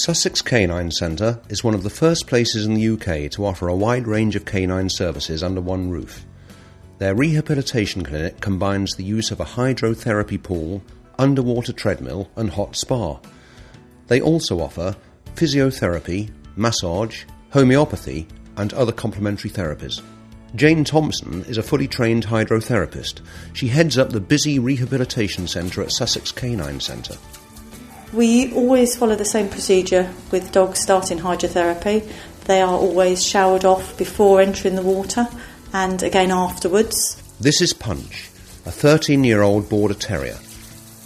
Sussex Canine Centre is one of the first places in the UK to offer a wide range of canine services under one roof. Their rehabilitation clinic combines the use of a hydrotherapy pool, underwater treadmill and hot spa. They also offer physiotherapy, massage, homeopathy and other complementary therapies. Jane Thompson is a fully trained hydrotherapist. She heads up the busy rehabilitation centre at Sussex Canine Centre. We always follow the same procedure with dogs starting hydrotherapy. They are always showered off before entering the water and again afterwards. This is Punch, a 13-year-old Border Terrier.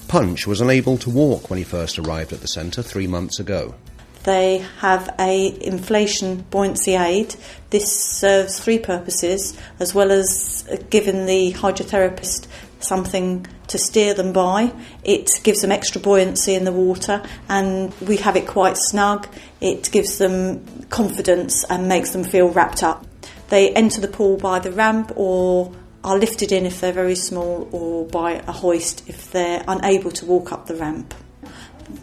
Punch was unable to walk when he first arrived at the centre 3 months ago. They have a inflation buoyancy aid. This serves three purposes, as well as giving the hydrotherapist something to steer them by. It gives them extra buoyancy in the water, and we have it quite snug. It gives them confidence and makes them feel wrapped up. They enter the pool by the ramp or are lifted in if they're very small, or by a hoist if they're unable to walk up the ramp.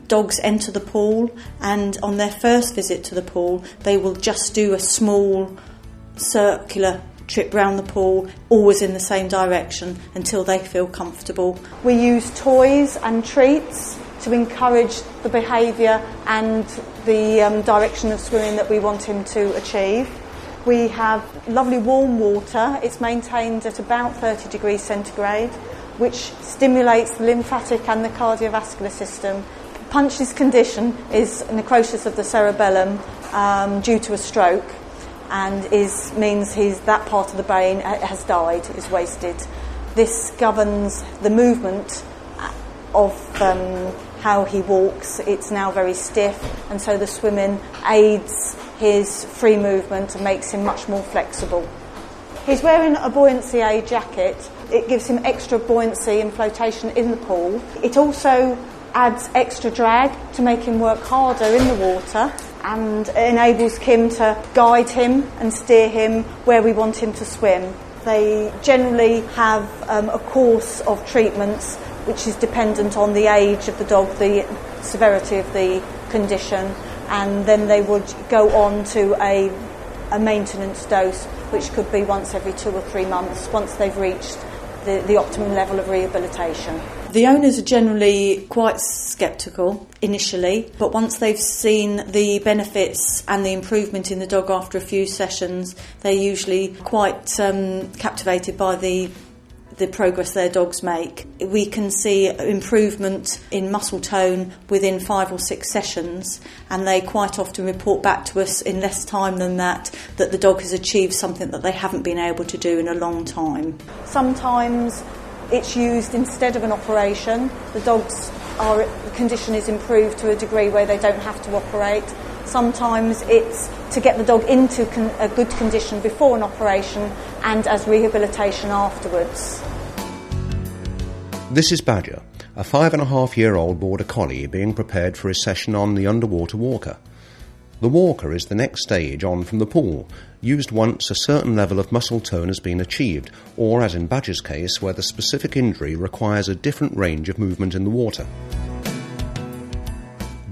Dogs enter the pool, and on their first visit to the pool they will just do a small circular trip round the pool, always in the same direction, until they feel comfortable. We use toys and treats to encourage the behaviour and the direction of swimming that we want him to achieve. We have lovely warm water. It's maintained at about 30 degrees centigrade, which stimulates the lymphatic and the cardiovascular system. Punch's condition is necrosis of the cerebellum due to a stroke, and means that part of the brain has died, is wasted. This governs the movement of how he walks. It's now very stiff, and so the swimming aids his free movement and makes him much more flexible. He's wearing a buoyancy aid jacket. It gives him extra buoyancy and flotation in the pool. It also adds extra drag to make him work harder in the water, and enables Kim to guide him and steer him where we want him to swim. They generally have a course of treatments which is dependent on the age of the dog, the severity of the condition, and then they would go on to a maintenance dose, which could be once every 2 or 3 months, once they've reached the optimum level of rehabilitation. The owners are generally quite sceptical initially, but once they've seen the benefits and the improvement in the dog after a few sessions, they're usually quite captivated by the progress their dogs make. We can see improvement in muscle tone within 5 or 6 sessions, and they quite often report back to us in less time than that the dog has achieved something that they haven't been able to do in a long time. Sometimes it's used instead of an operation. The condition is improved to a degree where they don't have to operate. Sometimes it's to get the dog into a good condition before an operation and as rehabilitation afterwards. This is Badger, a 5.5-year-old Border Collie being prepared for his session on the underwater walker. The walker is the next stage on from the pool, used once a certain level of muscle tone has been achieved, or as in Badger's case, where the specific injury requires a different range of movement in the water.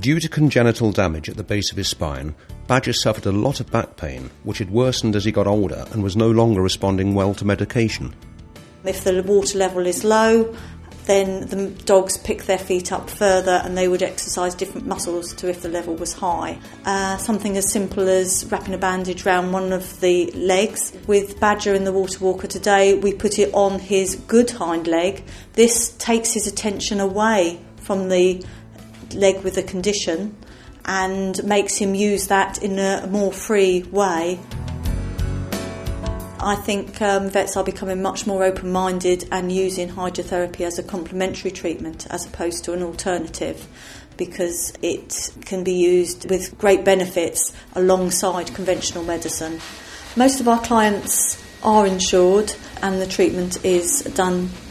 Due to congenital damage at the base of his spine, Badger suffered a lot of back pain, which had worsened as he got older and was no longer responding well to medication. If the water level is low, then the dogs pick their feet up further and they would exercise different muscles to if the level was high. Something as simple as wrapping a bandage around one of the legs. With Badger in the water walker today, we put it on his good hind leg. This takes his attention away from the leg with the condition and makes him use that in a more free way. I think vets are becoming much more open-minded and using hydrotherapy as a complementary treatment as opposed to an alternative, because it can be used with great benefits alongside conventional medicine. Most of our clients are insured and the treatment is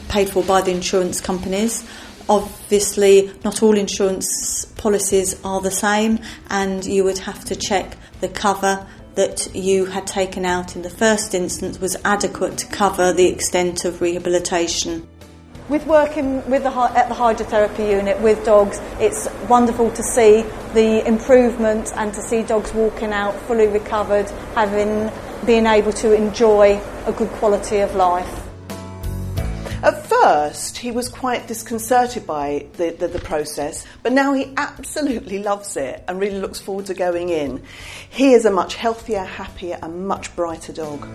paid for by the insurance companies. Obviously, not all insurance policies are the same, and you would have to check the cover that you had taken out in the first instance was adequate to cover the extent of rehabilitation. With working at the hydrotherapy unit with dogs, it's wonderful to see the improvement and to see dogs walking out fully recovered, being able to enjoy a good quality of life. At first, he was quite disconcerted by the process, but now he absolutely loves it and really looks forward to going in. He is a much healthier, happier and much brighter dog.